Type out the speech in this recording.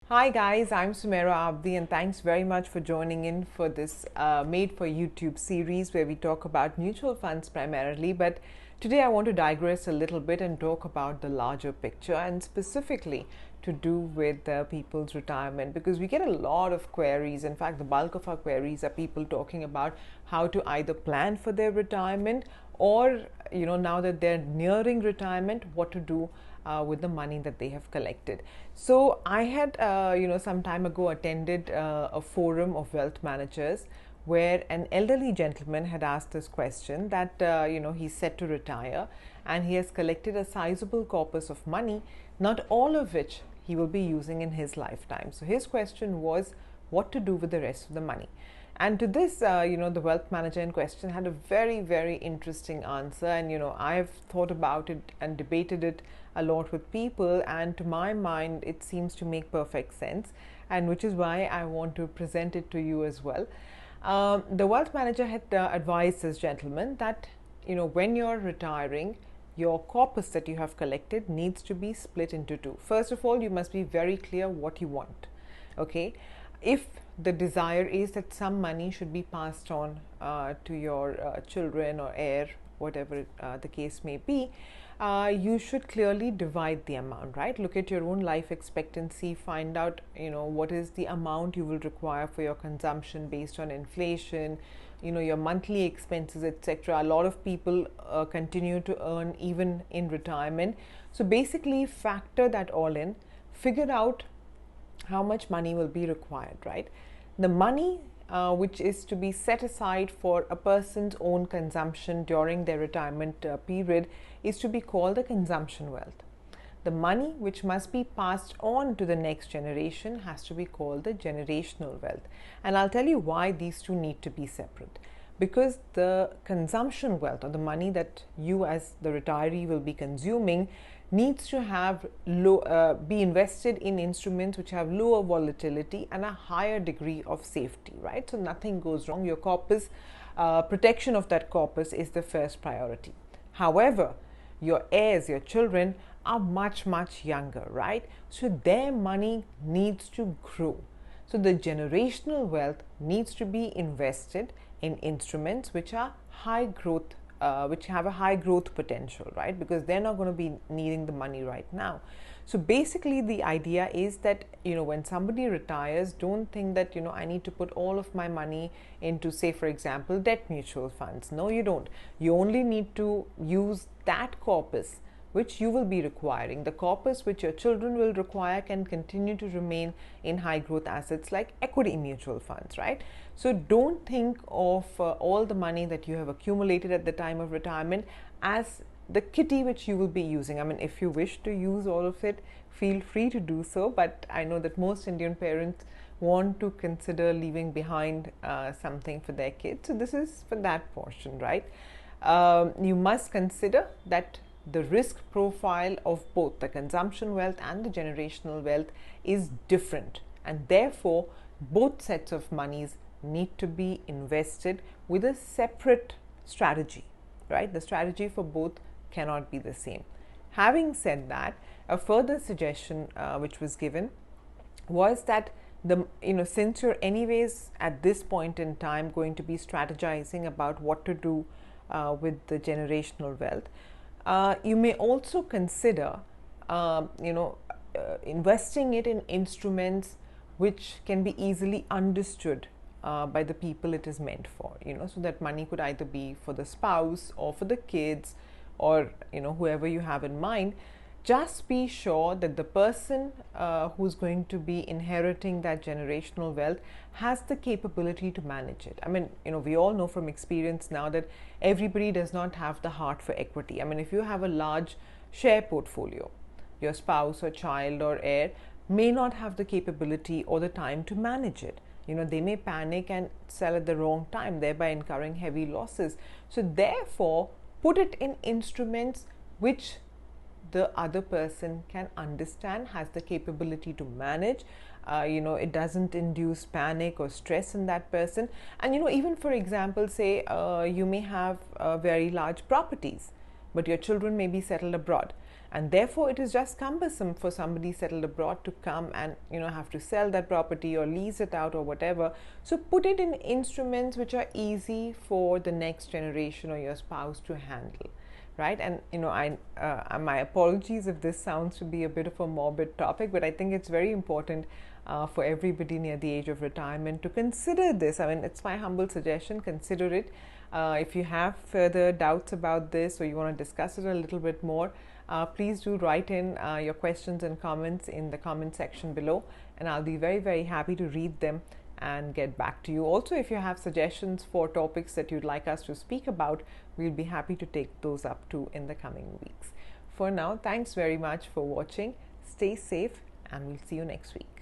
Hi guys, I'm Sumaira Abidi and thanks very much for joining in for this Made for YouTube series where we talk about mutual funds primarily. But today I want to digress a little bit and talk about the larger picture and specifically to do with people's retirement, because we get a lot of queries. In fact, the bulk of our queries are people talking about how to either plan for their retirement or, now that they're nearing retirement, what to do with the money that they have collected. So I had, some time ago attended a forum of wealth managers where an elderly gentleman had asked this question that, he's set to retire and he has collected a sizable corpus of money, not all of which he will be using in his lifetime. So his question was what to do with the rest of the money. And to this, the wealth manager in question had a very, very interesting answer. And, I've thought about it and debated it a lot with people. And to my mind, it seems to make perfect sense. And which is why I want to present it to you as well. The wealth manager had advised this gentleman that, when you're retiring, your corpus that you have collected needs to be split into two. First of all, you must be very clear what you want. Okay. If the desire is that some money should be passed on to your children or heir, whatever the case may be, you should clearly divide the amount, right? Look at your own life expectancy, find out, what is the amount you will require for your consumption based on inflation, your monthly expenses, etc. A lot of people continue to earn even in retirement. So basically factor that all in, figure out how much money will be required, right? The money which is to be set aside for a person's own consumption during their retirement period is to be called the consumption wealth. The money which must be passed on to the next generation has to be called the generational wealth. And I'll tell you why these two need to be separate. Because the consumption wealth, or the money that you as the retiree will be consuming, needs to have be invested in instruments which have lower volatility and a higher degree of safety, right? So nothing goes wrong. Your corpus, protection of that corpus is the first priority. However, your heirs, your children, are much, much younger, right? So their money needs to grow. So the generational wealth needs to be invested in instruments which are high growth, which have a high growth potential, right? Because they're not going to be needing the money right now. So basically the idea is that, when somebody retires, don't think that, I need to put all of my money into, say, for example, debt mutual funds. No, you don't. You only need to use that corpus which you will be requiring. The corpus which your children will require can continue to remain in high growth assets like equity mutual funds, right? So don't think of all the money that you have accumulated at the time of retirement as the kitty which you will be using. I mean, if you wish to use all of it, feel free to do so. But I know that most Indian parents want to consider leaving behind something for their kids. So this is for that portion, right? You must consider that the risk profile of both the consumption wealth and the generational wealth is different, and therefore both sets of monies need to be invested with a separate strategy, right? The strategy for both cannot be the same. Having said that, a further suggestion which was given was that since you're anyways at this point in time going to be strategizing about what to do with the generational wealth, you may also consider, investing it in instruments which can be easily understood by the people it is meant for. So that money could either be for the spouse or for the kids or whoever you have in mind. Just be sure that the person who's going to be inheriting that generational wealth has the capability to manage it. I mean, we all know from experience now that everybody does not have the heart for equity. I mean, if you have a large share portfolio, your spouse or child or heir may not have the capability or the time to manage it. They may panic and sell at the wrong time, thereby incurring heavy losses. So therefore, put it in instruments which the other person can understand, has the capability to manage. It doesn't induce panic or stress in that person. And even for example, say you may have very large properties. but your children may be settled abroad, and therefore it is just cumbersome for somebody settled abroad to come and have to sell that property or lease it out or whatever. So put it in instruments which are easy for the next generation or your spouse to handle, right? And my apologies if this sounds to be a bit of a morbid topic, but I think it's very important for everybody near the age of retirement to consider this. I mean, it's my humble suggestion, consider it. If you have further doubts about this or you want to discuss it a little bit more, please do write in your questions and comments in the comment section below, and I'll be very, very happy to read them and get back to you. Also, if you have suggestions for topics that you'd like us to speak about, we'll be happy to take those up too in the coming weeks. For now, thanks very much for watching. Stay safe, and we'll see you next week.